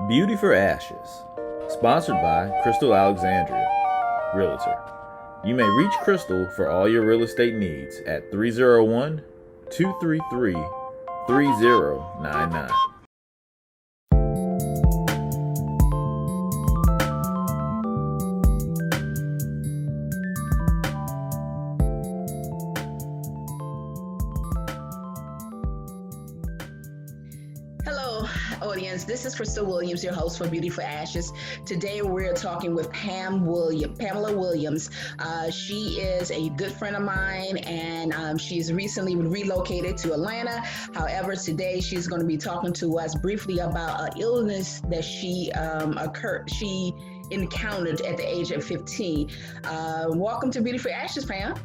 Beauty for Ashes, sponsored by Crystal Alexandria, Realtor. You may reach Crystal for all your real estate needs at 301 233 3099. Hello, audience. This is Crystal Williams, your host for Beauty for Ashes. Today, we're talking with Pamela Williams. She is a good friend of mine, and she's recently relocated to Atlanta. However, today she's going to be talking to us briefly about an illness that she encountered at the age of 15. Welcome to Beauty for Ashes, Pam.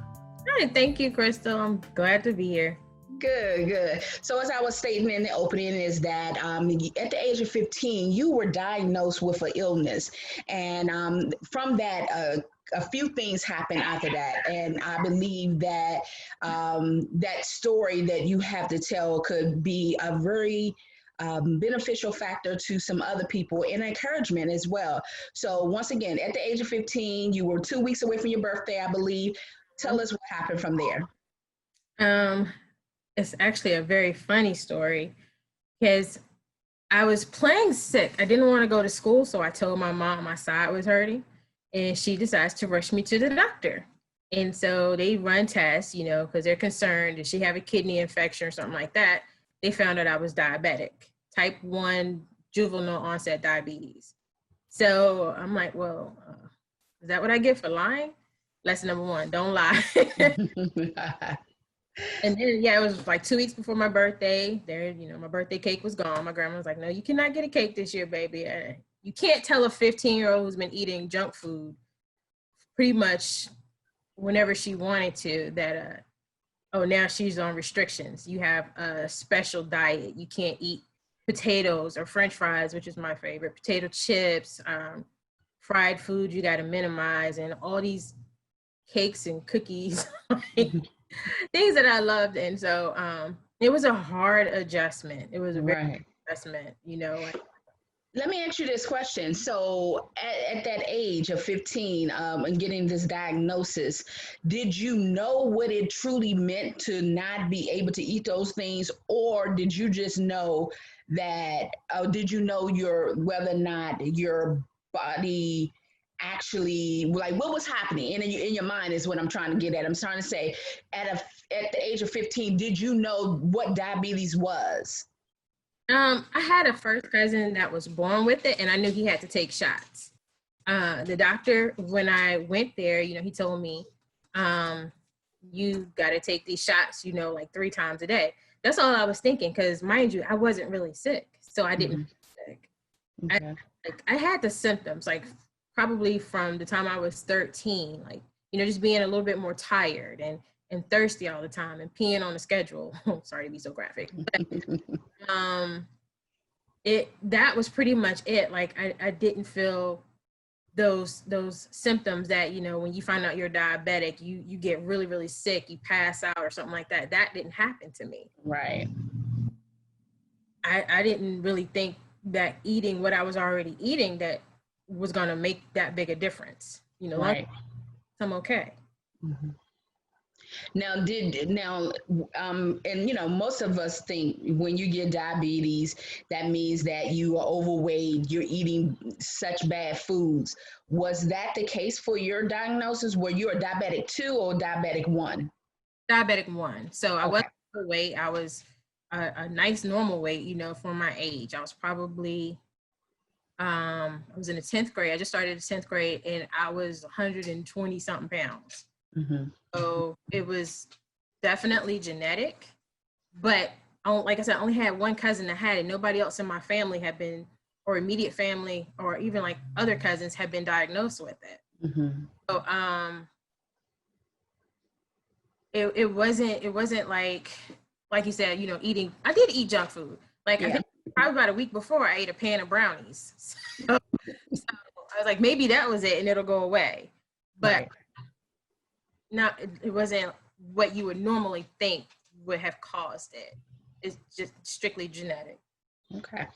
Hi, thank you, Crystal. I'm glad to be here. Good. So as I was stating in the opening is that at the age of 15, you were diagnosed with an illness. And from that, a few things happened after that. And I believe that that story that you have to tell could be a very beneficial factor to some other people and encouragement as well. So once again, at the age of 15, you were 2 weeks away from your birthday, I believe. Tell us what happened from there. It's actually a very funny story because I was playing sick. I didn't want to go to school, so I told my mom my side was hurting, and she decides to rush me to the doctor. And so they run tests, because they're concerned, did she have a kidney infection or something like that? They found out I was diabetic, type 1 juvenile onset diabetes. So I'm like, well, is that what I get for lying? Lesson number 1, don't lie. And then, it was like 2 weeks before my birthday. My birthday cake was gone. My grandma was like, no, you cannot get a cake this year, baby. You can't tell a 15-year-old who's been eating junk food pretty much whenever she wanted to that, now she's on restrictions. You have a special diet. You can't eat potatoes or French fries, which is my favorite, potato chips, fried food you got to minimize, and all these cakes and cookies. Things that I loved. And so it was a hard adjustment. It was a very hard adjustment, Let me ask you this question. So at that age of 15 and getting this diagnosis, did you know what it truly meant to not be able to eat those things? Or did you just know that, did you know whether or not your body actually, like, what was happening in your mind is what I'm trying to get at. I'm trying to say at the age of 15, did you know what diabetes was? I had a first cousin that was born with it, and I knew he had to take shots. The doctor, when I went there, he told me, you got to take these shots, like 3 times a day. That's all I was thinking, because mind you, I wasn't really sick, so I didn't feel sick. Okay. I had the symptoms, like probably from the time I was 13, like, just being a little bit more tired and thirsty all the time and peeing on the schedule. Sorry to be so graphic. But, that was pretty much it. Like I didn't feel those symptoms that, when you find out you're diabetic, you get really, really sick, you pass out or something like that. That didn't happen to me. Right. I didn't really think that eating what I was already eating that was going to make that big a difference. Right. I'm okay. Mm-hmm. And most of us think when you get diabetes, that means that you are overweight, you're eating such bad foods. Was that the case for your diagnosis? Were you a diabetic 2 or diabetic 1? Diabetic 1. So I wasn't overweight. I was a nice normal weight, for my age. I was probably, I was in the 10th grade. I just started the 10th grade, and I was 120 something pounds. Mm-hmm. So it was definitely genetic, but like I said, I only had one cousin that had it. Nobody else in my family had been, or immediate family, or even like other cousins had been diagnosed with it. Mm-hmm. So it wasn't like you said, eating. I did eat junk food. Like I think probably about a week before, I ate a pan of brownies. So I was like, maybe that was it, and it'll go away. But no, it wasn't what you would normally think would have caused it. It's just strictly genetic. Okay.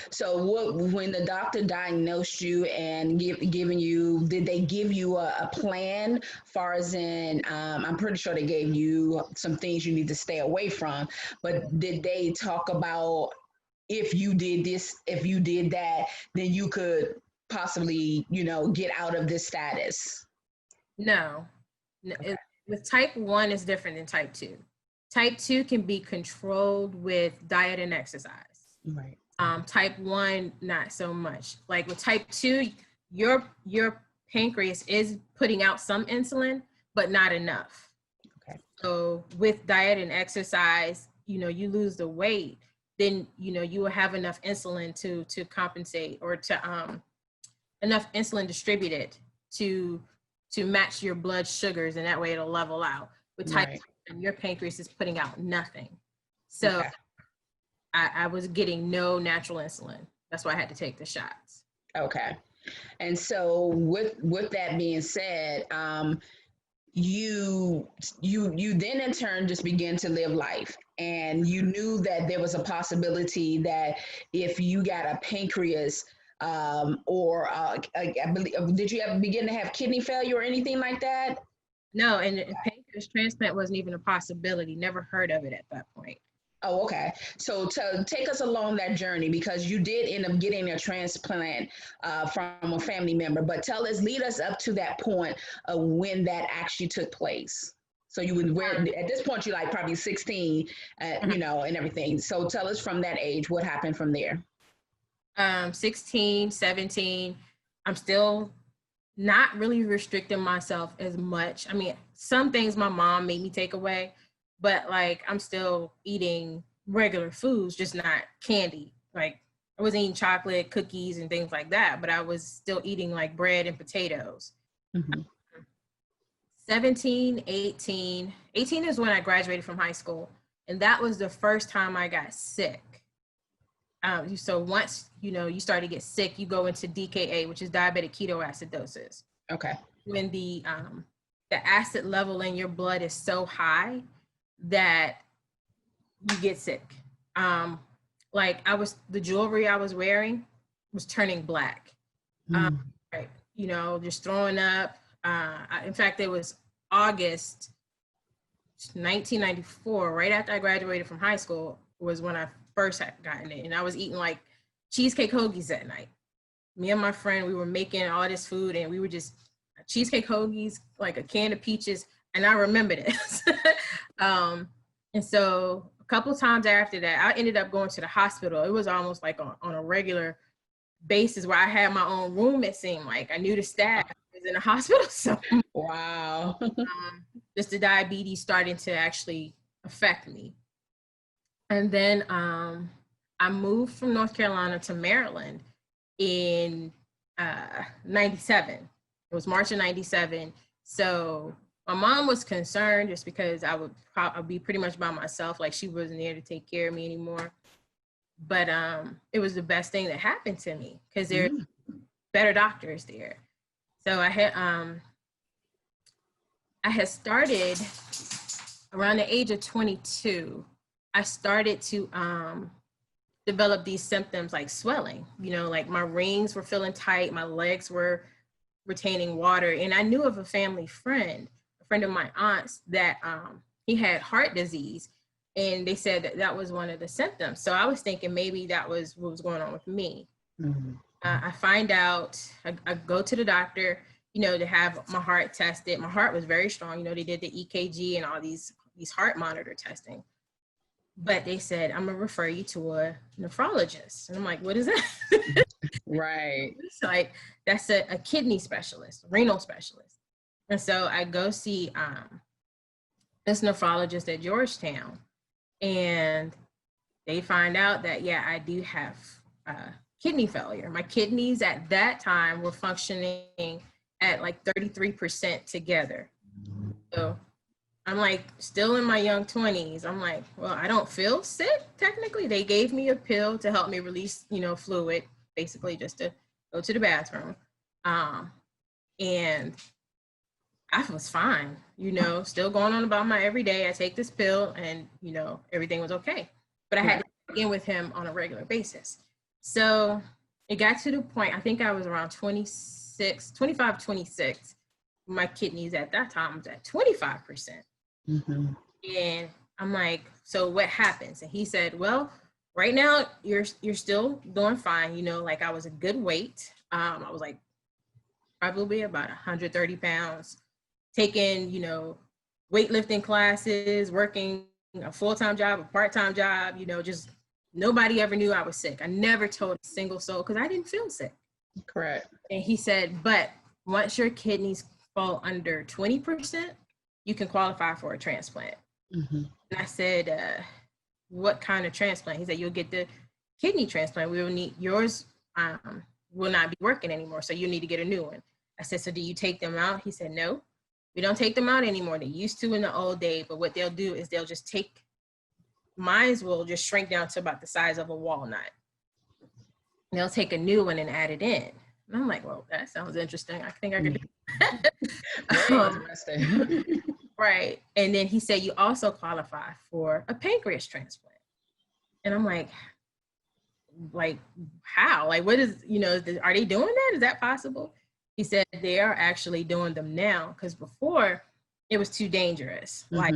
So when the doctor diagnosed you and giving you, did they give you a plan far as in, I'm pretty sure they gave you some things you need to stay away from, but did they talk about if you did this, if you did that, then you could possibly, get out of this status? No, Okay. with type 1 is different than type 2. Type 2 can be controlled with diet and exercise. Right. Type 1, not so much. Like with type 2, your pancreas is putting out some insulin, but not enough. Okay. So with diet and exercise, you lose the weight, then you will have enough insulin to compensate, or to enough insulin distributed to match your blood sugars, and that way it'll level out. With type Right. 2, your pancreas is putting out nothing. So Okay. I was getting no natural insulin. That's why I had to take the shots. Okay. And so with that being said, you then in turn just begin to live life, and you knew that there was a possibility that if you got a pancreas, or I believe, did you ever begin to have kidney failure or anything like that? No, and pancreas transplant wasn't even a possibility. Never heard of it at that point. Oh, okay. So to take us along that journey, because you did end up getting a transplant from a family member, but lead us up to that point of when that actually took place. So you would where at this point you're like probably 16, and everything. So tell us from that age what happened from there. 16, 17, I'm still not really restricting myself as much. I mean, some things my mom made me take away, but like I'm still eating regular foods, just not candy. Like I wasn't eating chocolate, cookies, and things like that, but I was still eating like bread and potatoes. Mm-hmm. 17, 18. 18 is when I graduated from high school, and that was the first time I got sick. So once you start to get sick, you go into DKA, which is diabetic ketoacidosis. Okay. When the acid level in your blood is so high that you get sick. Like the jewelry I was wearing was turning black. Mm. Right, just throwing up. In fact, it was August 1994, right after I graduated from high school, was when I first had gotten it, and I was eating like cheesecake hoagies at night. Me and my friend, we were making all this food, and we were just cheesecake hoagies, like a can of peaches, and I remember this. And so a couple times after that, I ended up going to the hospital. It was almost like on a regular basis where I had my own room. It seemed like I knew the staff was in the hospital. So Wow. just the diabetes starting to actually affect me. And then I moved from North Carolina to Maryland in 97. It was March of 97. So my mom was concerned just because I'd be pretty much by myself. Like she wasn't there to take care of me anymore. But it was the best thing that happened to me because there's better doctors there. So I had started around the age of 22. I started to develop these symptoms like swelling. Like my rings were feeling tight, my legs were retaining water, and I knew of a family friend, a friend of my aunt's, that he had heart disease, and they said that was one of the symptoms. So I was thinking maybe that was what was going on with me. Mm-hmm. I find out, I go to the doctor, to have my heart tested. My heart was very strong. They did the EKG and all these heart monitor testing. But they said, I'm gonna refer you to a nephrologist. And I'm like, what is that? Right. It's like, that's a kidney specialist, renal specialist. And so I go see this nephrologist at Georgetown, and they find out that, yeah, I do have kidney failure. My kidneys at that time were functioning at like 33% together. So I'm like still in my young 20s. I'm like, well, I don't feel sick technically. They gave me a pill to help me release, fluid, basically just to go to the bathroom. And I was fine, still going on about my everyday. I take this pill and, everything was okay. But I had to in with him on a regular basis. So it got to the point, I think I was around 25, 26. My kidneys at that time was at 25%. Mm-hmm. And I'm like, so what happens? And he said, well, right now you're still doing fine. You know, like I was a good weight. I was like probably about 130 pounds, taking, you know, weightlifting classes, working a full-time job, a part-time job, you know, just nobody ever knew I was sick. I never told a single soul because I didn't feel sick. Correct. And he said, but once your kidneys fall under 20%, you can qualify for a transplant. Mm-hmm. And I said, what kind of transplant? He said, you'll get the kidney transplant. We will need yours, will not be working anymore. So you need to get a new one. I said, so do you take them out? He said, no, we don't take them out anymore. They used to in the old day, but what they'll do is they'll just take, mine will just shrink down to about the size of a walnut. And they'll take a new one and add it in. And I'm like, well, that sounds interesting. I think I could do that. Very interesting. Right. And then he said, you also qualify for a pancreas transplant. And I'm like how? Like, what is, you know, are they doing that? Is that possible? He said they are actually doing them now because before it was too dangerous. Mm-hmm. Like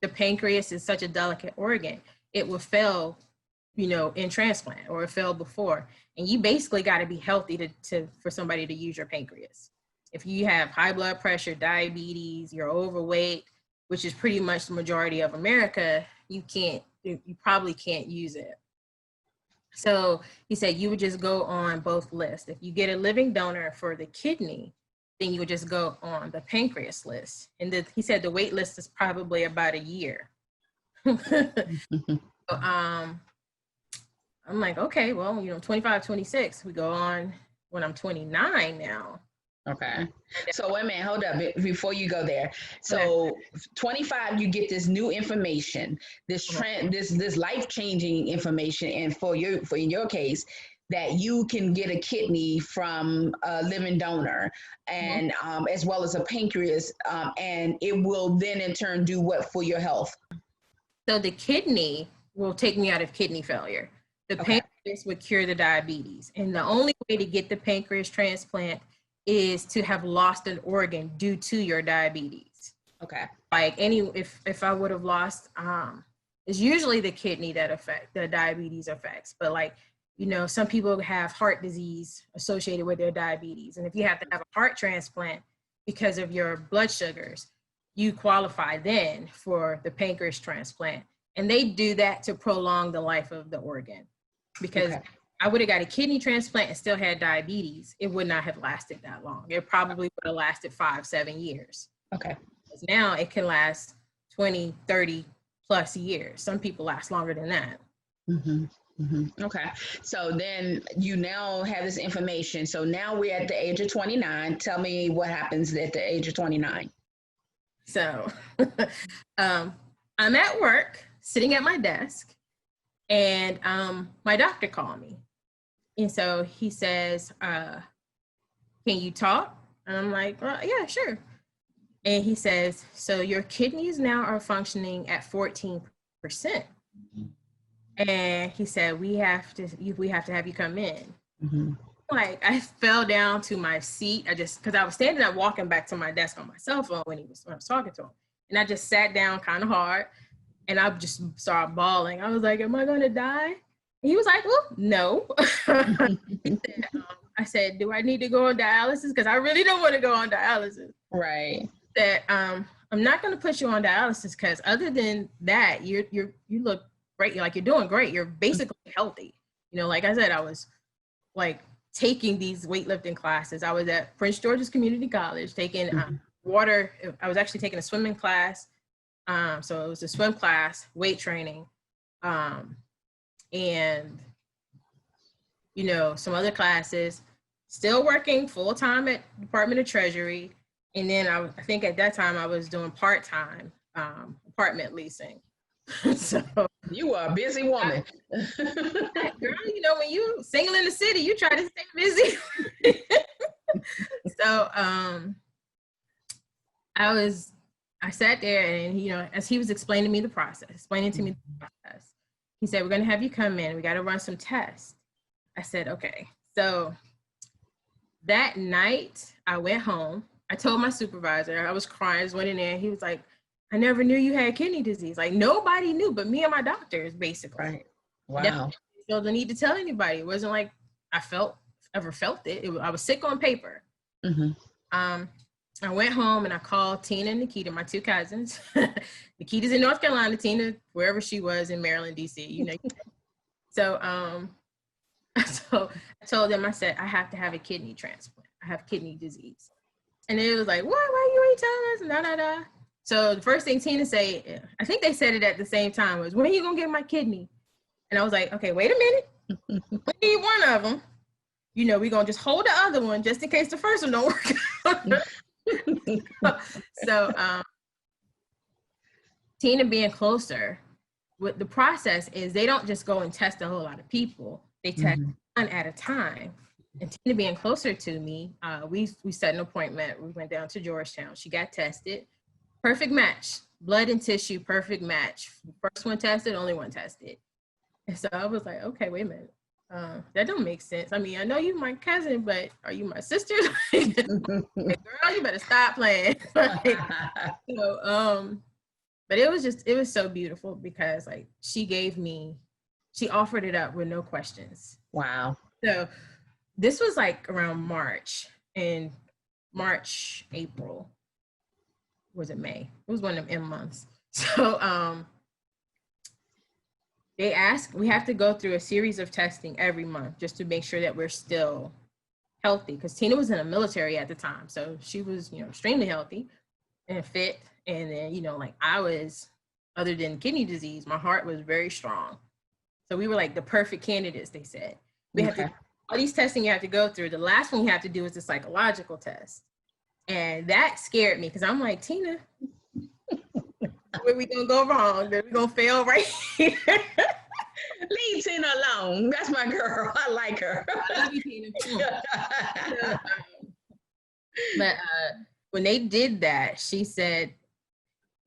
the pancreas is such a delicate organ. It will fail, you know, in transplant, or it failed before. And you basically got to be healthy for somebody to use your pancreas. If you have high blood pressure, diabetes, you're overweight, which is pretty much the majority of America, you probably can't use it. So he said you would just go on both lists. If you get a living donor for the kidney, then you would just go on the pancreas list. And he said the wait list is probably about a year. Mm-hmm. So, I'm like, okay, well, you know, 25, 26, we go on when I'm 29 now. Okay. So wait a minute, hold up before you go there. So 25, you get this new information, this life-changing information, and in your case, that you can get a kidney from a living donor, and as well as a pancreas, and it will then in turn do what for your health? So the kidney will take me out of kidney failure. The pancreas would cure the diabetes, and the only way to get the pancreas transplant is to have lost an organ due to your diabetes. Okay. Like if I would have lost, it's usually the kidney that the diabetes affects. But like, you know, some people have heart disease associated with their diabetes. And if you have to have a heart transplant because of your blood sugars, you qualify then for the pancreas transplant. And they do that to prolong the life of the organ. Because I would have got a kidney transplant and still had diabetes, it would not have lasted that long. It probably would have lasted 5-7 years. Okay. Because now it can last 20, 30 plus years. Some people last longer than that. Mm-hmm. Mm-hmm. Okay. So then you now have this information. So now we're at the age of 29. Tell me what happens at the age of 29. So I'm at work, sitting at my desk, and my doctor called me. And so he says, can you talk? And I'm like, well, yeah, sure. And he says, so your kidneys now are functioning at 14%. And he said, we have to have you come in. Mm-hmm. Like, I fell down to my seat. Because I was standing up walking back to my desk on my cell phone when I was talking to him. And I just sat down kind of hard, and I just started bawling. I was like, am I going to die? He was like, well, no. I said, do I need to go on dialysis? Because I really don't want to go on dialysis. Right. That I'm not going to put you on dialysis because other than that, you look great. You're doing great. You're basically healthy. You know, like I said, I was like taking these weightlifting classes. I was at Prince George's Community College taking water. I was actually taking a swimming class. So it was a swim class, weight training. And, you know, some other classes, still working full-time at Department of Treasury. And then I think at that time I was doing part-time apartment leasing. So you are a busy woman. Girl, you know, when you single in the city, you try to stay busy. So I sat there and, you know, as he was explaining to me the process, he said, we're going to have you come in. We got to run some tests. I said, okay. So that night I went home. I told my supervisor, I was crying, I just went in there. He was like, I never knew you had kidney disease. Like nobody knew but me and my doctors, basically. Right. Wow. So the need to tell anybody. It wasn't like I ever felt it. I was sick on paper. Mm-hmm. I went home and I called Tina and Nikita, my two cousins. Nikita's in North Carolina, Tina, wherever she was in Maryland, DC, you know. So I told them, I said, I have to have a kidney transplant. I have kidney disease. And it was like, what? Why you ain't telling us? Nah. So the first thing Tina said, I think they said it at the same time, was, when are you gonna get my kidney? And I was like, okay, wait a minute. We need one of them. You know, we're gonna just hold the other one just in case the first one don't work out. So Tina being closer, with the process is they don't just go and test a whole lot of people. They test one at a time. And Tina being closer to me, we set an appointment. We went down to Georgetown. She got tested. Perfect match. Blood and tissue, perfect match. First one tested, only one tested. And so I was like, okay, wait a minute. That don't make sense. I mean, I know you my cousin, but are you my sister? Like, girl, you better stop playing. Like, but it was so beautiful because like she offered it up with no questions. Wow. So this was like around March, April. Was it May? It was one of them M months. So they ask, we have to go through a series of testing every month just to make sure that we're still healthy. Because Tina was in the military at the time. So she was, you know, extremely healthy and fit. And then, you know, like I was, other than kidney disease, my heart was very strong. So we were like the perfect candidates, they said. We have to, all these testing you have to go through. The last one you have to do is the psychological test. And that scared me because I'm like, Tina, where we gonna go wrong? We're gonna fail right here. Leave Tina alone. That's my girl. I like her. I love you, Tina. But when they did that, she said,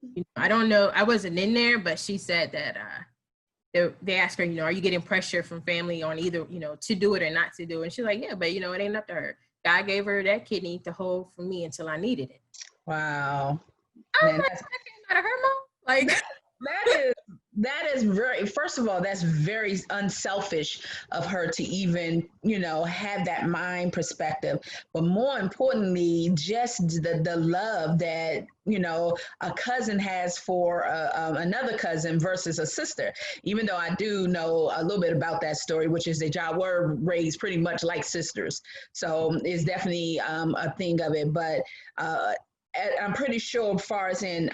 you know, I don't know, I wasn't in there, but she said that they asked her, you know, are you getting pressure from family on either, you know, to do it or not to do it? And she's like, yeah, but you know, it ain't up to her. God gave her that kidney to hold for me until I needed it. Wow. I'm like, that came out of her mouth. Like that is very, first of all, that's very unselfish of her to even, you know, have that mind perspective. But more importantly, just the love that, you know, a cousin has for another cousin versus a sister. Even though I do know a little bit about that story, which is that y'all were raised pretty much like sisters. So it's definitely a thing of it. But I'm pretty sure as far as in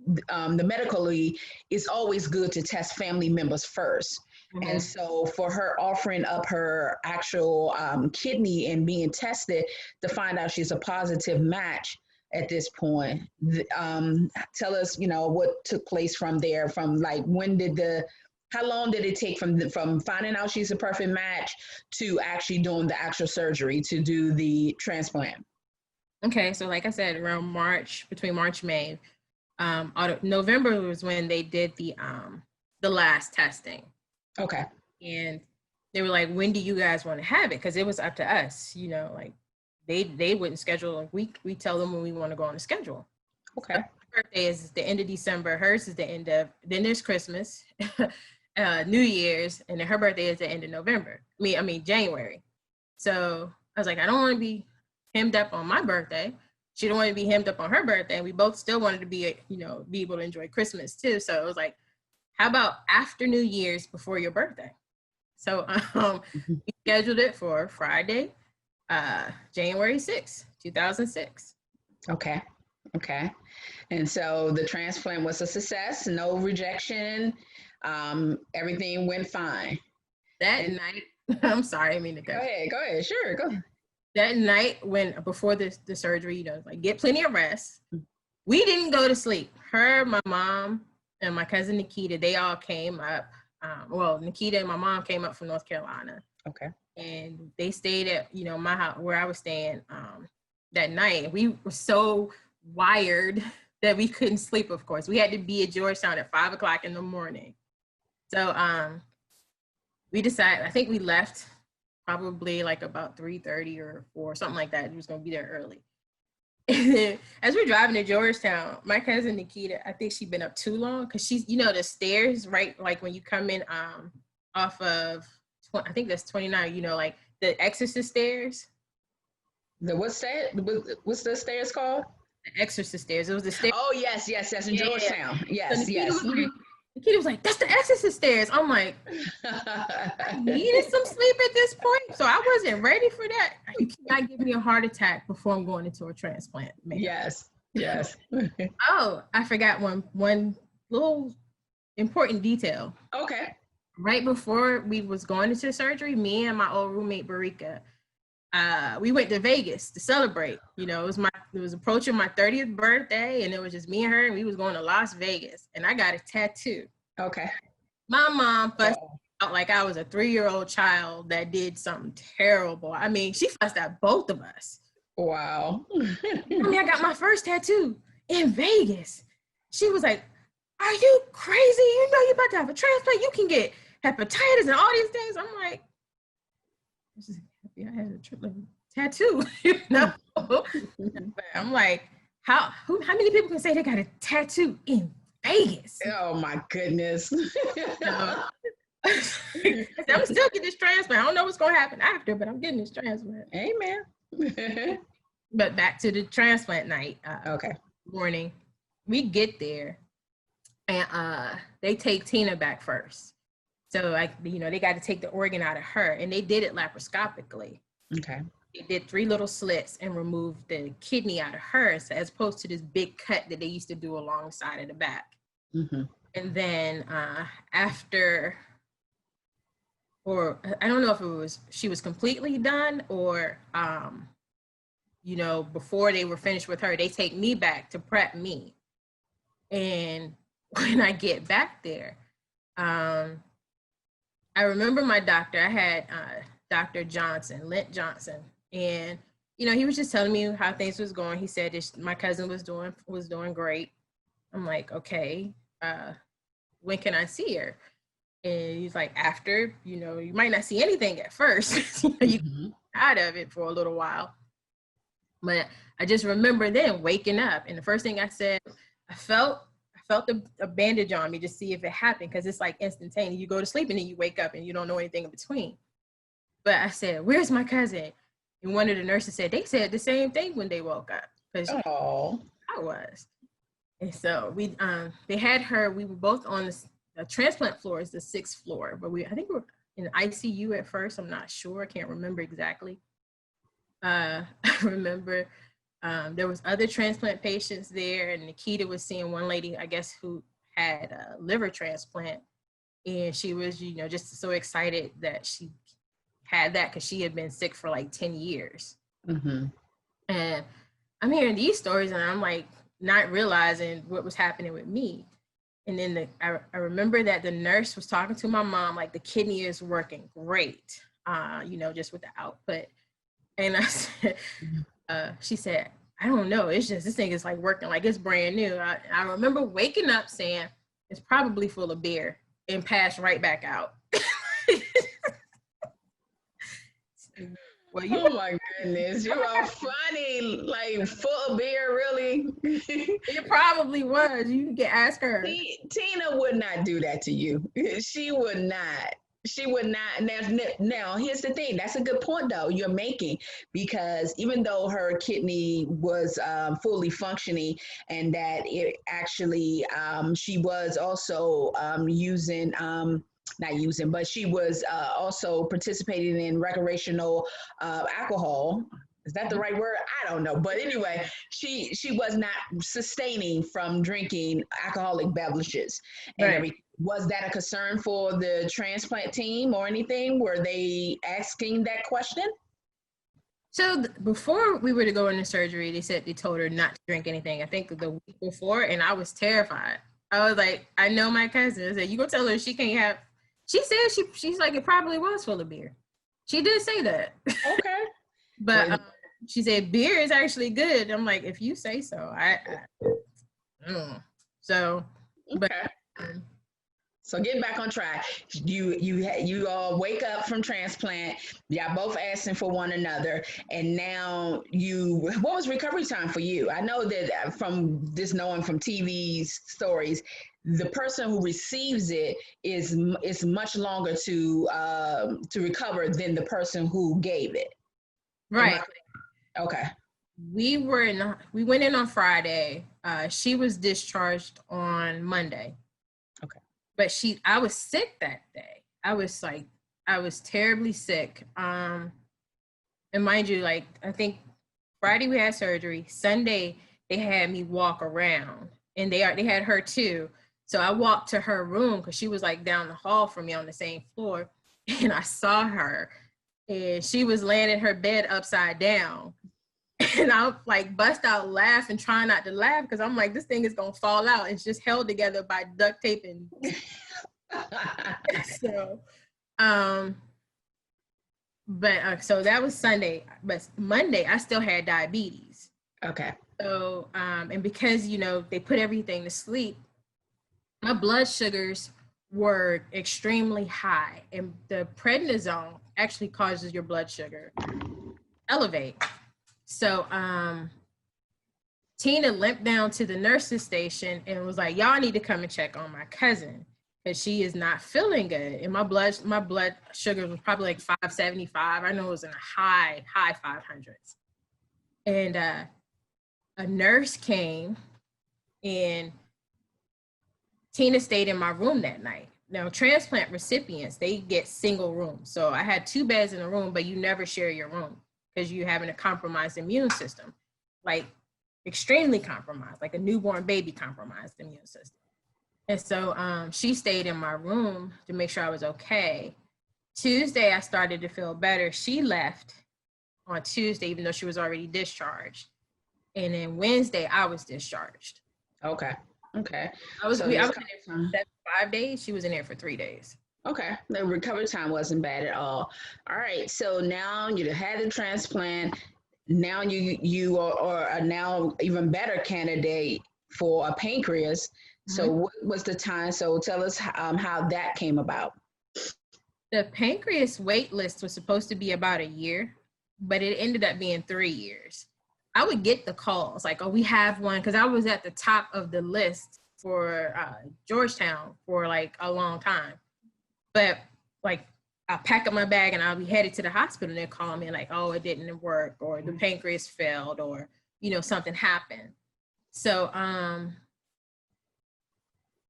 the medically, it's always good to test family members first. Mm-hmm. And so for her offering up her actual kidney and being tested to find out she's a positive match at this point, tell us, you know, what took place from there, from like how long did it take from finding out she's a perfect match to actually doing the actual surgery to do the transplant? Okay, so like I said, around March, between March and May, November was when they did the last testing. Okay. And they were like, when do you guys want to have it? Because it was up to us, you know, like they wouldn't schedule. Like we tell them when we want to go on the schedule. Okay. So her birthday is the end of December. Hers is the end of, then there's Christmas, New Year's, and then her birthday is the end of November. I mean January. So I was like, I don't want to be hemmed up on my birthday. She didn't want to be hemmed up on her birthday. We both still wanted to be, you know, be able to enjoy Christmas too. So it was like, how about after New Year's before your birthday? So we scheduled it for Friday, January 6th, 2006. Okay. And so the transplant was a success, no rejection. Everything went fine. Night, I'm sorry, I mean to go ahead. Sure, go ahead. That night before the surgery, you know, like get plenty of rest. We didn't go to sleep. Her, my mom, and my cousin Nikita, they all came up. Nikita and my mom came up from North Carolina. Okay. And they stayed at, you know, my house where I was staying that night. We were so wired that we couldn't sleep, of course. We had to be at Georgetown at 5 o'clock in the morning. So we decided, I think we left probably like about 3:30 or 4, something like that. We was gonna be there early. And then as we're driving to Georgetown, my cousin Nikita, I think she'd been up too long because she's, the stairs, right? Like when you come in off of, I think that's 29, like the Exorcist stairs. What's the stairs called? The Exorcist stairs. It was the stairs. Oh, yes, in Georgetown. Yes, so yes. Nikita was like, that's the Exorcist stairs. I'm like, I needed some sleep at this point. So I wasn't ready for that. You cannot give me a heart attack before I'm going into a transplant. Man. Yes. Oh, I forgot one little important detail. Okay. Right before we was going into surgery, me and my old roommate, Barika, we went to Vegas to celebrate. It was approaching my 30th birthday, and it was just me and her, and we was going to Las Vegas, and I got a tattoo. Okay. My mom fussed out like I was a 3-year-old child that did something terrible. I mean, she fussed at both of us. Wow. I got my first tattoo in Vegas. She was like, are you crazy? You're about to have a transplant. You can get hepatitis and all these things. I'm like, I'm just happy I had a tattoo, But I'm like, how many people can say they got a tattoo in Vegas? Oh my goodness. I'm still getting this transplant. I don't know what's gonna happen after, but I'm getting this transplant. Amen. But back to the transplant night. Okay. Morning, we get there, and they take Tina back first. So they got to take the organ out of her, and they did it laparoscopically. Okay. They did 3 little slits and removed the kidney out of her, so as opposed to this big cut that they used to do alongside of the back. Mm-hmm. And then after, or I don't know if she was completely done, or before they were finished with her, they take me back to prep me. And when I get back there, I remember my doctor. I had Dr. Lent Johnson, and he was just telling me how things was going. He said my cousin was doing great. I'm like, okay, when can I see her? And he's like, after, you might not see anything at first. You out of it for a little while. But I just remember then waking up, and the first thing I said, I felt a bandage on me to see if it happened, because it's like instantaneous. You go to sleep and then you wake up and you don't know anything in between. But I said, where's my cousin? And one of the nurses said, they said the same thing when they woke up, because I was. And so they had her, we were both on the transplant floor is the 6th floor, but I think we were in ICU at first. I'm not sure, I can't remember exactly. I remember there was other transplant patients there, and Nikita was seeing one lady, I guess, who had a liver transplant, and she was, just so excited that she had that because she had been sick for like 10 years. Mm-hmm. And I'm hearing these stories, and I'm like not realizing what was happening with me. And then I remember that the nurse was talking to my mom, like the kidney is working great, just with the output. And I said, she said, I don't know. It's just, this thing is like working like it's brand new. I remember waking up saying, it's probably full of beer, and passed right back out. Well, oh my goodness, you are funny. Like, full of beer, really? It probably was. You can ask her. Tina would not do that to you. She would not. She would not. Now, here's the thing. That's a good point, though, you're making, because even though her kidney was fully functioning, and that it actually, she was also but she was also participating in recreational alcohol. Is that the right word? I don't know. But anyway, she was not sustaining from drinking alcoholic beverages. And everything. Was that a concern for the transplant team or anything? Were they asking that question? So before we were to go into surgery, they told her not to drink anything. I think the week before, and I was terrified. I was like, I know my cousin. I said, you gonna tell her she can't have. She said she's like, it probably was full of beer. She did say that. Okay. But she said beer is actually good. I'm like, if you say so. So, okay. But So getting back on track, you all wake up from transplant. Y'all both asking for one another, and now what was recovery time for you? I know that from this knowing from TV stories, the person who receives it is much longer to recover than the person who gave it. Right. Okay. We went in on Friday. She was discharged on Monday. Okay. But I was sick that day. I was terribly sick. And mind you, like, I think Friday we had surgery. Sunday they had me walk around, and they had her too. So I walked to her room because she was like down the hall from me on the same floor, and I saw her, and she was laying in her bed upside down. And I like bust out laughing, trying not to laugh because I'm like, this thing is gonna fall out. It's just held together by duct tape and so so that was Sunday, but Monday I still had diabetes. Okay. So and because they put everything to sleep, my blood sugars were extremely high, and the prednisone actually causes your blood sugar elevate. So Tina limped down to the nurse's station and was like, y'all need to come and check on my cousin because she is not feeling good. And my blood sugar was probably like 575. I know it was in a high 500s. And a nurse came, and Tina stayed in my room that night. Now, transplant recipients, they get single rooms. So I had 2 beds in a room, but you never share your room because you're having a compromised immune system, like extremely compromised, like a newborn baby compromised immune system. And so she stayed in my room to make sure I was okay. Tuesday, I started to feel better. She left on Tuesday, even though she was already discharged. And then Wednesday, I was discharged. Okay. I was in there for 5 days. She was in there for 3 days. Okay. The recovery time wasn't bad at all. All right. So now you had the transplant. Now you are a now even better candidate for a pancreas. Mm-hmm. So what was the time? So tell us how that came about. The pancreas wait list was supposed to be about a year, but it ended up being 3 years. I would get the calls like, oh, we have one, because I was at the top of the list for Georgetown for like a long time. But like, I'll pack up my bag and I'll be headed to the hospital, and they'll call me like, oh, it didn't work, or the pancreas failed, or something happened. So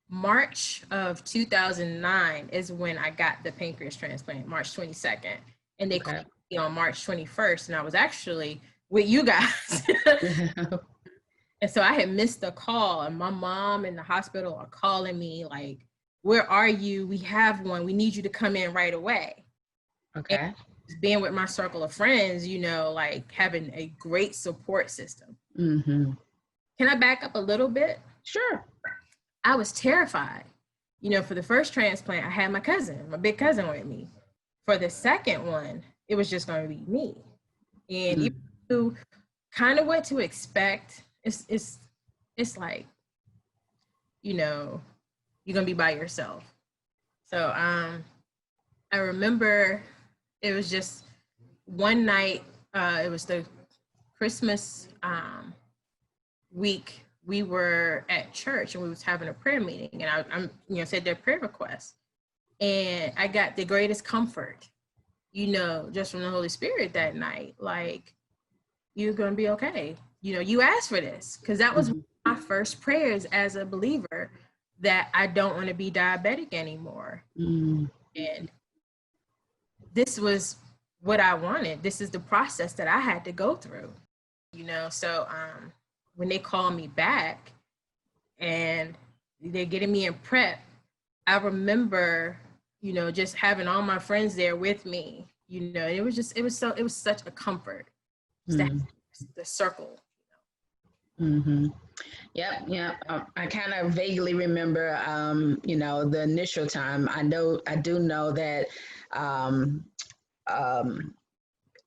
March of 2009 is when I got the pancreas transplant, March 22nd. And they called me on March 21st, and I was actually with you guys. And so I had missed the call, and my mom and the hospital are calling me like, where are you? We have one. We need you to come in right away. Okay. And being with my circle of friends, like having a great support system. Mm-hmm. Can I back up a little bit? Sure. I was terrified. For the first transplant, I had my big cousin with me. For the second one, it was just going to be me. And you knew kind of what to expect. It's like, you're going to be by yourself. So I remember it was just one night, it was the Christmas week. We were at church and we was having a prayer meeting, and I'm said their prayer requests, and I got the greatest comfort, just from the Holy Spirit that night. Like, you're going to be okay. You asked for this, because that was my first prayers as a believer, that I don't want to be diabetic anymore. And this was what I wanted. This is the process that I had to go through, so when they called me back and they're getting me in prep, I remember, just having all my friends there with me, it was such a comfort. The circle. Mm-hmm. Yep. I kind of vaguely remember, the initial time. I do know that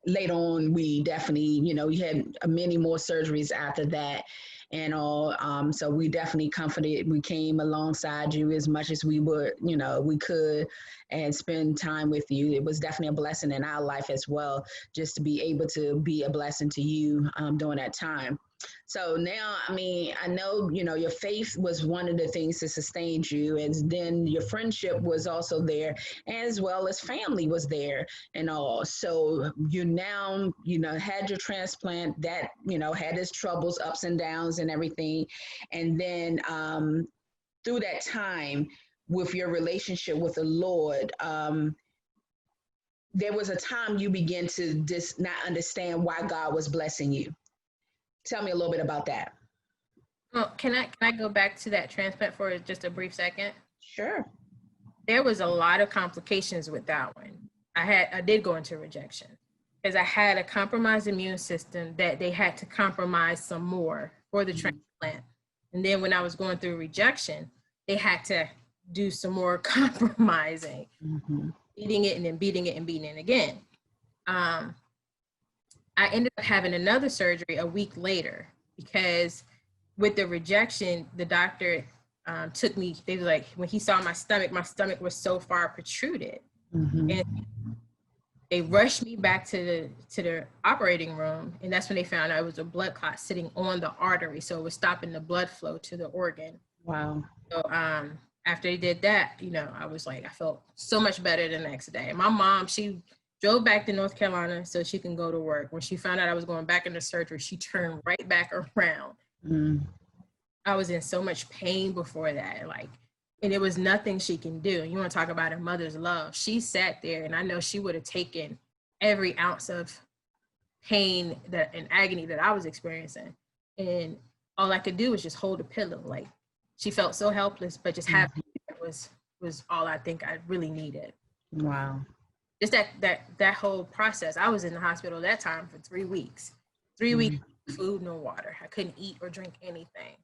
later on, we definitely, we had many more surgeries after that and all. So we definitely comforted, we came alongside you as much as we would, we could, and spend time with you. It was definitely a blessing in our life as well, just to be able to be a blessing to you during that time. So now, I mean, I know, your faith was one of the things that sustained you, and then your friendship was also there, as well as family was there and all. So you now, had your transplant that, had its troubles, ups and downs and everything. And then through that time with your relationship with the Lord, there was a time you began to just not understand why God was blessing you. Tell me a little bit about that. Well, can I go back to that transplant for just a brief second? Sure. There was a lot of complications with that one. I did go into rejection because I had a compromised immune system that they had to compromise some more for the transplant. And then when I was going through rejection, they had to do some more compromising, beating it and then beating it and beating it again. I ended up having another surgery a week later because with the rejection, the doctor took me, they were like, when he saw my stomach was so far protruded. And they rushed me back to the operating room. And that's when they found out it was a blood clot sitting on the artery. So it was stopping the blood flow to the organ. Wow. So after they did that, I was like, I felt so much better the next day. My mom, she drove back to North Carolina so she can go to work. When she found out I was going back into surgery, she turned right back around. I was in so much pain before that, and there was nothing she can do. You want to talk about a mother's love. She sat there, and I know she would have taken every ounce of pain and agony that I was experiencing. And all I could do was just hold a pillow. Like, she felt so helpless, but just having it was all I think I really needed. Wow. Just that whole process. I was in the hospital that time for 3 weeks. 3 weeks, food, no water. I couldn't eat or drink anything.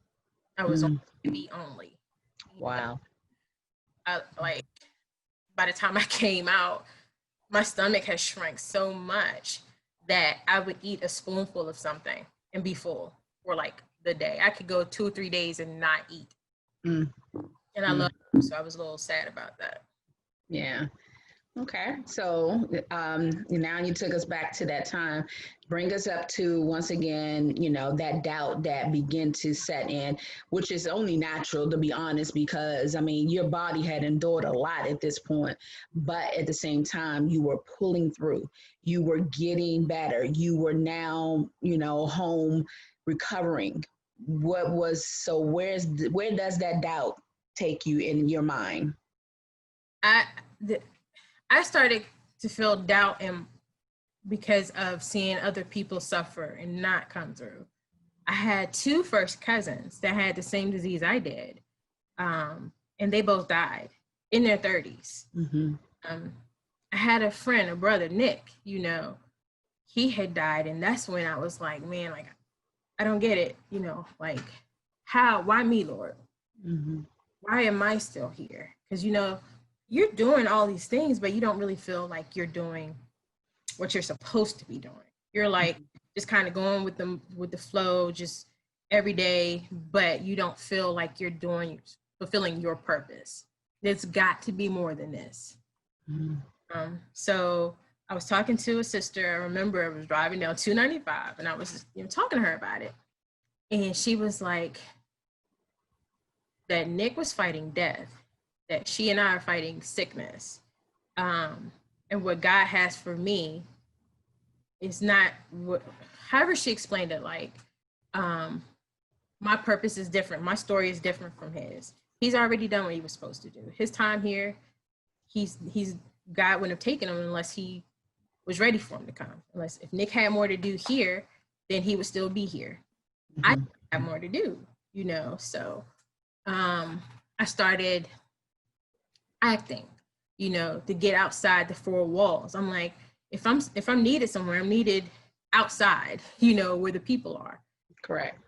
I was on TV only. Wow. By the time I came out, my stomach had shrunk so much that I would eat a spoonful of something and be full for the day. I could go 2 or 3 days and not eat. And I loved it, so I was a little sad about that. Yeah. Okay. So now you took us back to that time. Bring us up to, once again, that doubt that began to set in, which is only natural, to be honest, because, I mean, your body had endured a lot at this point, but at the same time, you were pulling through. You were getting better. You were now, home recovering. Where does that doubt take you in your mind? I started to feel doubt because of seeing other people suffer and not come through. I had 2 first cousins that had the same disease I did, and they both died in their 30s. I had a friend, a brother, Nick, he had died, and that's when I was like, man, I don't get it, why me, Lord? Why am I still here? Because, you're doing all these things, but you don't really feel like you're doing what you're supposed to be doing. You're just kind of going with the flow, just every day, but you don't feel like you're fulfilling your purpose. There's got to be more than this. So I was talking to a sister. I remember I was driving down 295, and I was talking to her about it. And she was like, that Nick was fighting death, that she and I are fighting sickness. And what God has for me is not however she explained it, my purpose is different. My story is different from his. He's already done what he was supposed to do. His time here, God wouldn't have taken him unless he was ready for him to come. If Nick had more to do here, then he would still be here. I have more to do, so I started acting, to get outside the 4 walls. I'm like, if I'm needed somewhere, I'm needed outside, where the people are. Correct.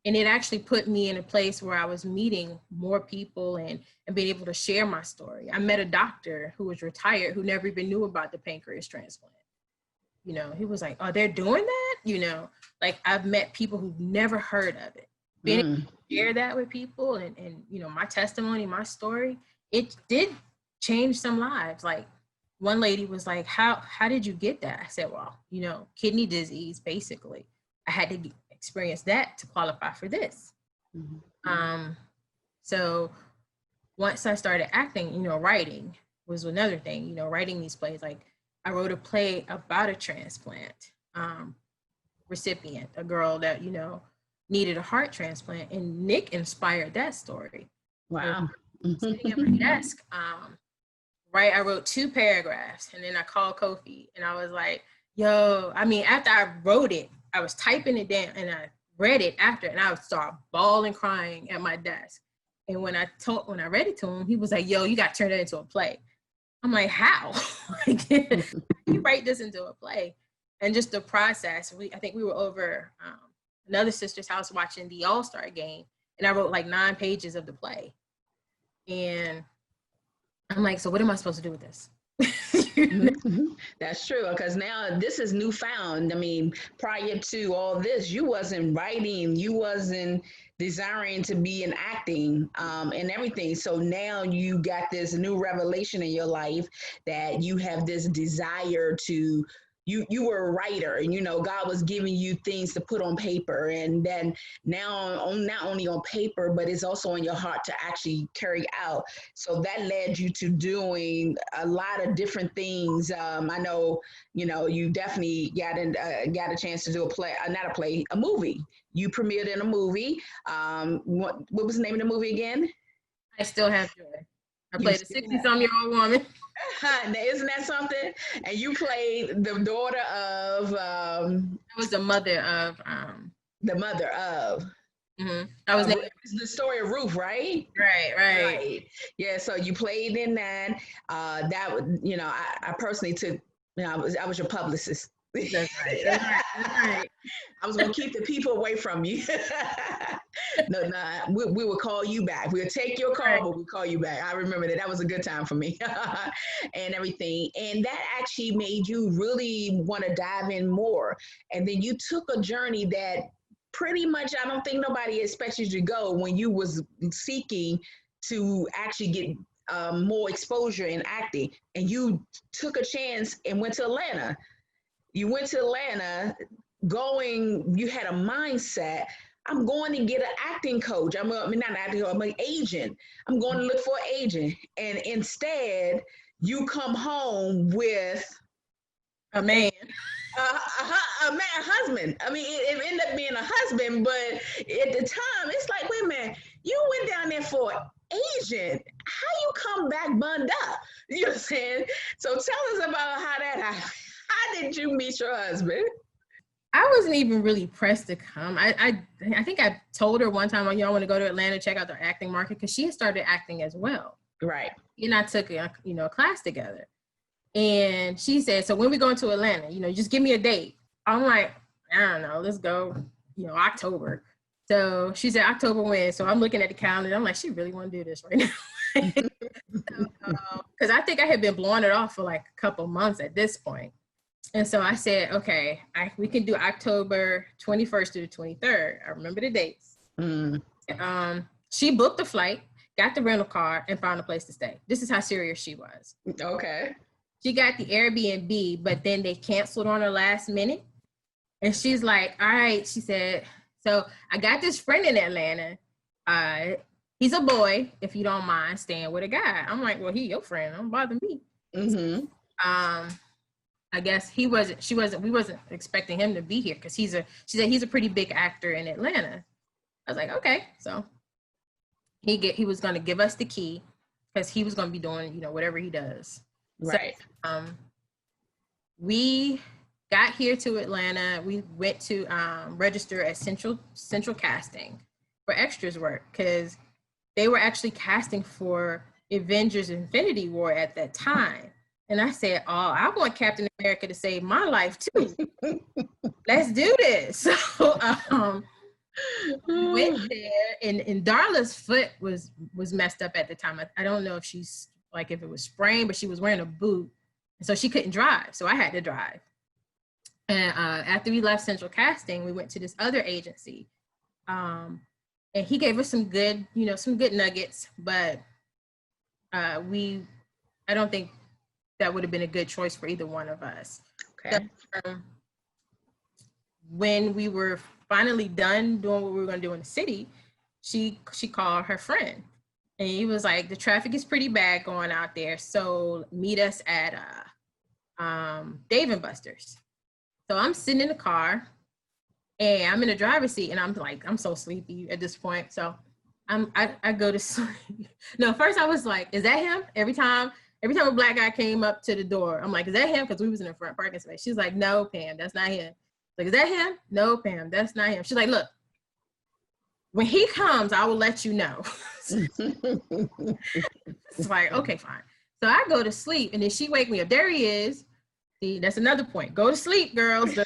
And it actually put me in a place where I was meeting more people and being able to share my story. I met a doctor who was retired, who never even knew about the pancreas transplant. you know, he was like, oh, they're doing that? You know, like I've met people who've never heard of it. Being able to share that with people and, you know, my testimony, my story, it did change some lives. Like one lady was like, how did you get that? I said, well, you know, kidney disease, basically. I had to experience that to qualify for this. So once I started acting, you know, writing was another thing, you know, writing these plays. Like I wrote a play about a transplant, recipient, a girl that, you know, needed a heart transplant, and Nick inspired that story. Wow. So, sitting at my desk, right, I wrote 2 paragraphs, and then I called Kofi, and I was like, yo, I mean, after I wrote it, I was typing it down, and I read it after, and I would start bawling, crying at my desk. And when I read it to him, he was like, yo, you got to turn that into a play. I'm like, how? Like, you write this into a play? And just the process, I think we were over another sister's house watching the All-Star game, and I wrote like 9 pages of the play. And I'm like, so what am I supposed to do with this? That's true, because now this is newfound. I mean, prior to all this, you wasn't writing, you wasn't desiring to be in acting and everything. So now you got this new revelation in your life that you have this desire to. You were a writer, and you know God was giving you things to put on paper, and then now not only on paper, but it's also in your heart to actually carry out. So that led you to doing a lot of different things. I know, you know, you definitely got a chance to do a play, not a play, a movie. You premiered in a movie. What was the name of the movie again? I Still Have Joy. I played a 60-some-year-old woman. Isn't that something? And you played the daughter of. I was the mother of. The mother of. I was the story of Ruth, right? Right. Yeah. So you played in that. That you know, I personally took. You know, I was your publicist. That's right. I was gonna keep the people away from you. No, we would call you back. We'll take your call, but we'll call you back. I remember that. That was a good time for me and everything. And that actually made you really want to dive in more. And then you took a journey that pretty much, I don't think nobody expected you to go when you was seeking to actually get more exposure in acting. And you took a chance and went to Atlanta. You went to Atlanta you had a mindset, I'm going to get an acting coach. Not an acting coach, I'm an agent. I'm going to look for an agent. And instead, you come home with a man. A husband. I mean, it ended up being a husband, but at the time, it's like, wait a minute, you went down there for an agent. How you come back bunned up? You know what I'm saying? So tell us about how that happened. How did you meet your husband? I wasn't even really pressed to come. I think I told her one time, I want to go to Atlanta, check out the acting market, because she had started acting as well. Right. And I took a class together. And she said, so when we going to Atlanta, you know, just give me a date. I'm like, I don't know, let's go, you know, October. So she said, October when? So I'm looking at the calendar. I'm like, she really want to do this right now. Because I think I had been blowing it off for like a couple months at this point. And so I said, okay, we can do October 21st to the 23rd. I remember the dates. She booked the flight, got the rental car, and found a place to stay. This is how serious she was. Okay. She got the Airbnb, but then they canceled on her last minute. And she's like, all right, she said, so I got this friend in Atlanta. He's a boy, if you don't mind staying with a guy. I'm like, well, he your friend. Don't bother me. I guess we wasn't expecting him to be here because she said he's a pretty big actor in Atlanta. I was like, okay. So he was going to give us the key because he was going to be doing, you know, whatever he does. Right. So, we got here to Atlanta. We went to register at Central Casting for extras work because they were actually casting for Avengers Infinity War at that time. And I said, oh, I want Captain America to save my life too. Let's do this. So we went there, and Darla's foot was messed up at the time. I don't know if if it was sprained, but she was wearing a boot. And so she couldn't drive. So I had to drive. And after we left Central Casting, we went to this other agency. And he gave us some good nuggets, but I don't think that would have been a good choice for either one of us. Okay. So, when we were finally done doing what we were going to do in the city, she called her friend, and he was like, the traffic is pretty bad going out there, so meet us at Dave & Buster's. So I'm sitting in the car, and I'm in the driver's seat, and I'm so sleepy at this point. So I go to sleep. No, first I was like, is that him? Every time a black guy came up to the door, I'm like, is that him? Because we was in the front parking space. She's like, no, Pam, that's not him. Like, is that him? No, Pam, that's not him. She's like, look, when he comes, I will let you know. It's like, okay, fine. So I go to sleep, and then she wake me up. There he is. See, that's another point. Go to sleep, girls.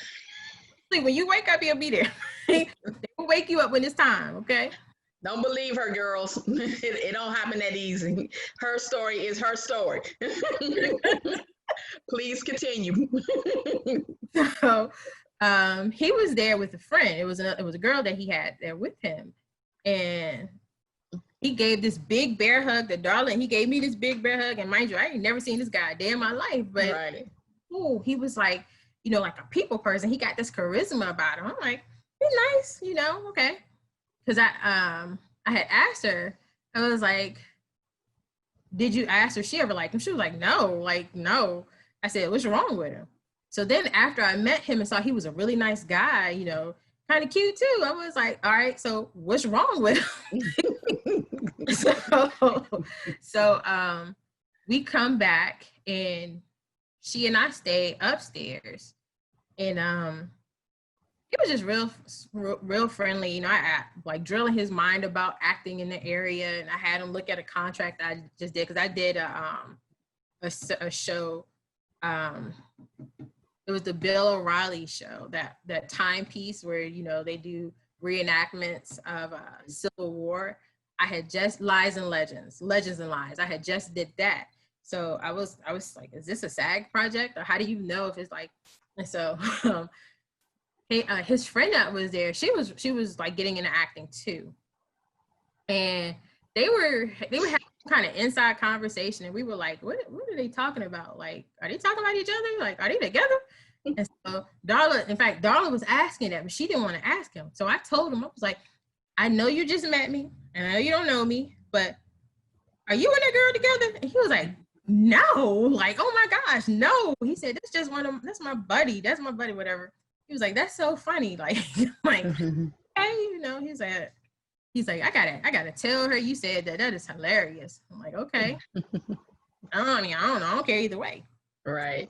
When you wake up, he'll be there. They will wake you up when it's time, okay? Don't believe her, girls. It don't happen that easy. Her story is her story. Please continue. So he was there with a friend. It was a girl that he had there with him, and he gave this big bear hug to Darla. He gave me this big bear hug, and mind you, I ain't never seen this guy a day in my life, but right. Oh, he was like, like a people person. He got this charisma about him. I'm like, he's nice, okay. Because I had asked her, I was like, I asked her, she ever liked him? She was like, no. I said, what's wrong with him? So then after I met him and saw he was a really nice guy, kind of cute too, I was like, all right, so what's wrong with him? so we come back, and she and I stayed upstairs, and it was just real friendly. I like drilling his mind about acting in the area, and I had him look at a contract I just did, because I did a show. It was the Bill O'Reilly show, that timepiece where they do reenactments of Civil War. I had just Legends and Lies. I had just did that. So I was like, is this a SAG project, or how do you know if it's like? And so his friend that was there, she was like getting into acting too, and they were having kind of inside conversation, and we were like, what are they talking about? Like, are they talking about each other? Like, are they together? And so Darla was asking that, but she didn't want to ask him. So I told him, I was like, I know you just met me, and I know you don't know me, but are you and that girl together? And he was like, no, like, oh my gosh, no. He said, that's my buddy, whatever. He was like, that's so funny. Like, like, hey, he's like, I gotta tell her you said that. That is hilarious. I'm like, okay. I don't know. I don't care either way. Right.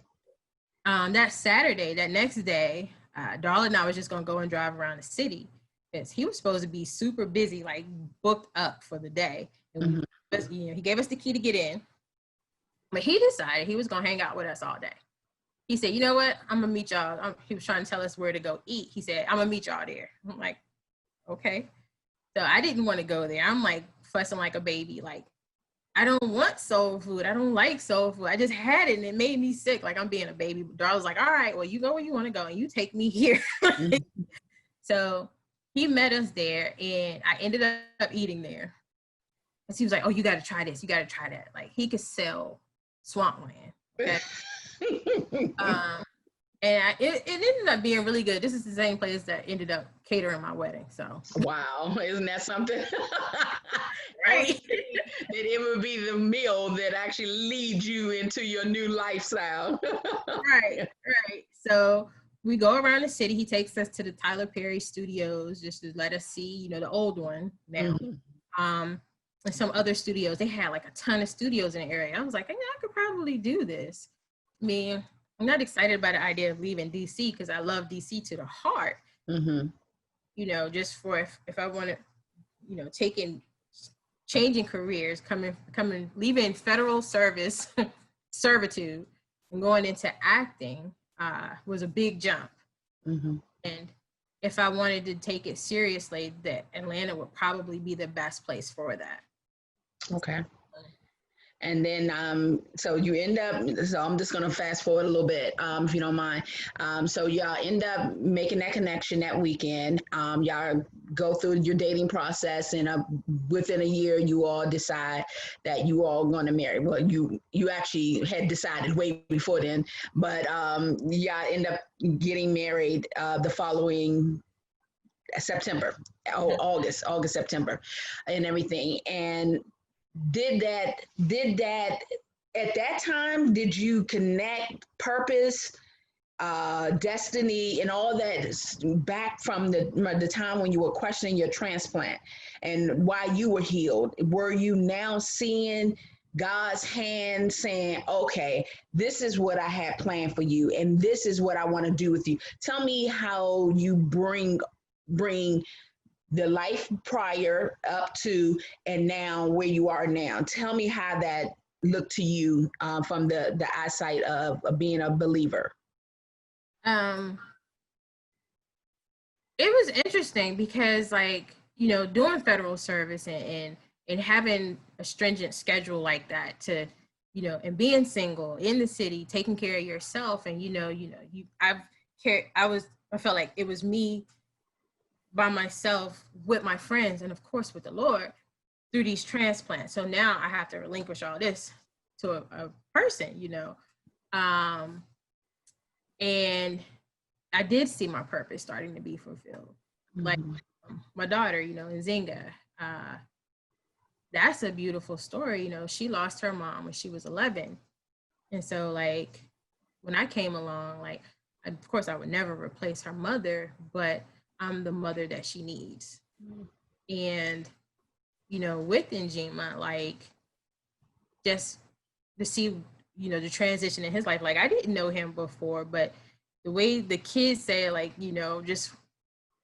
That Saturday, that next day, Darla and I was just gonna go and drive around the city, because he was supposed to be super busy, like booked up for the day. And he gave us the key to get in, but he decided he was gonna hang out with us all day. He said, you know what? I'm gonna meet y'all. He was trying to tell us where to go eat. He said, I'm gonna meet y'all there. I'm like, okay. So I didn't want to go there. I'm like fussing like a baby. Like, I don't want soul food. I don't like soul food. I just had it, and it made me sick. Like, I'm being a baby. Darla's like, all right, well, you go where you want to go, and you take me here. So he met us there, and I ended up eating there. And he was like, oh, you got to try this. You got to try that. Like, he could sell Swampland. Okay? And it ended up being really good. This is the same place that ended up catering my wedding. So wow, isn't that something? Right. That it would be the meal that actually leads you into your new lifestyle. Right. So we go around the city. He takes us to the Tyler Perry studios just to let us see, the old one now. And some other studios. They had like a ton of studios in the area. I was like, I could probably do this. I mean, I'm not excited about the idea of leaving DC, because I love DC to the heart. Just for if I want to, changing careers, leaving federal service, servitude, and going into acting was a big jump. And if I wanted to take it seriously, that Atlanta would probably be the best place for that. Okay. And then, so you end up, so I'm just going to fast forward a little bit, if you don't mind. So y'all end up making that connection that weekend. Y'all go through your dating process, and within a year, you all decide that you all going to marry. Well, you actually had decided way before then, but y'all end up getting married the following September, August, September, and everything. And did that at that time, did you connect purpose, destiny, and all that back from the time when you were questioning your transplant and why you were healed? Were you now seeing God's hand saying, okay, this is what I had planned for you, and this is what I want to do with you? Tell me how you bring the life prior up to and now where you are now. Tell me how that looked to you from the eyesight of being a believer. It was interesting because, like, you know, doing federal service and having a stringent schedule like that, to, you know, and being single in the city, taking care of yourself, and I felt like it was me by myself with my friends, and of course with the Lord through these transplants. So now I have to relinquish all this to a person, you know. And I did see my purpose starting to be fulfilled. Mm-hmm. Like my daughter, you know, Nzinga, that's a beautiful story. You know, she lost her mom when she was 11. And so, like, when I came along, like, of course I would never replace her mother, but I'm the mother that she needs. Mm-hmm. And, you know, with Njima, like, just to see, you know, the transition in his life, like, I didn't know him before, but the way the kids say, like, you know, just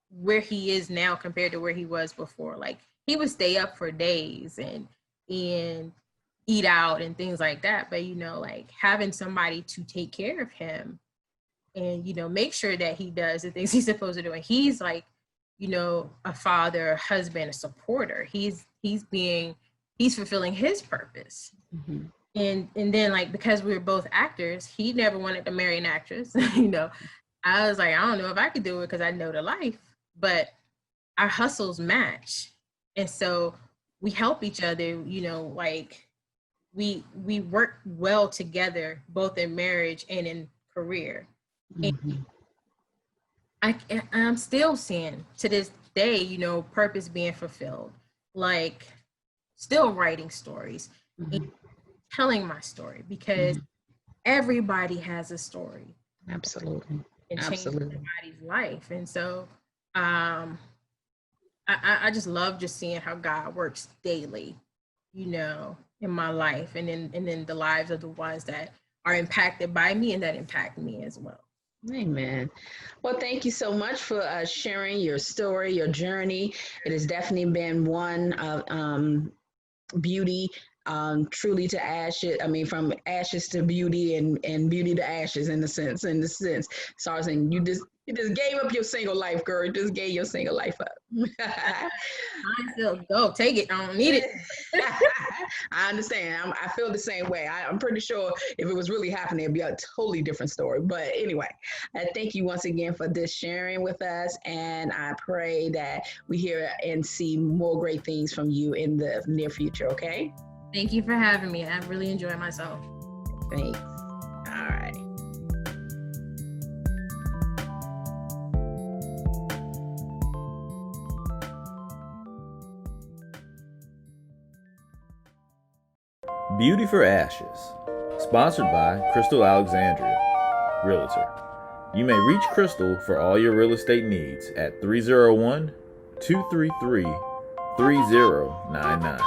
where he is now compared to where he was before, like, he would stay up for days and eat out and things like that. But, you know, like, having somebody to take care of him and, you know, make sure that he does the things he's supposed to do. And he's like, you know, a father, a husband, a supporter. He's fulfilling his purpose. Mm-hmm. And then, like, because we were both actors, he never wanted to marry an actress. You know, I was like, I don't know if I could do it because I know the life, but our hustles match. And so we help each other, you know, like, we work well together, both in marriage and in career. Mm-hmm. And I'm still seeing to this day, you know, purpose being fulfilled, like, still writing stories, mm-hmm. and telling my story, because mm-hmm. everybody has a story. Absolutely. And change everybody's life. And so I just love just seeing how God works daily, you know, in my life, and then the lives of the ones that are impacted by me and that impact me as well. Amen. Well, thank you so much for sharing your story, your journey. It has definitely been one of beauty, truly to ashes. I mean, from ashes to beauty, and beauty to ashes, in the sense. So I was saying, you just gave up your single life, girl. You just gave your single life up. Mine still go. Take it. I don't need it. I understand. I feel the same way. I'm pretty sure if it was really happening, it'd be a totally different story. But anyway, thank you once again for this sharing with us. And I pray that we hear and see more great things from you in the near future. Okay? Thank you for having me. I really enjoyed myself. Thanks. All right. Beauty for Ashes, sponsored by Crystal Alexandria, Realtor. You may reach Crystal for all your real estate needs at 301-233-3099.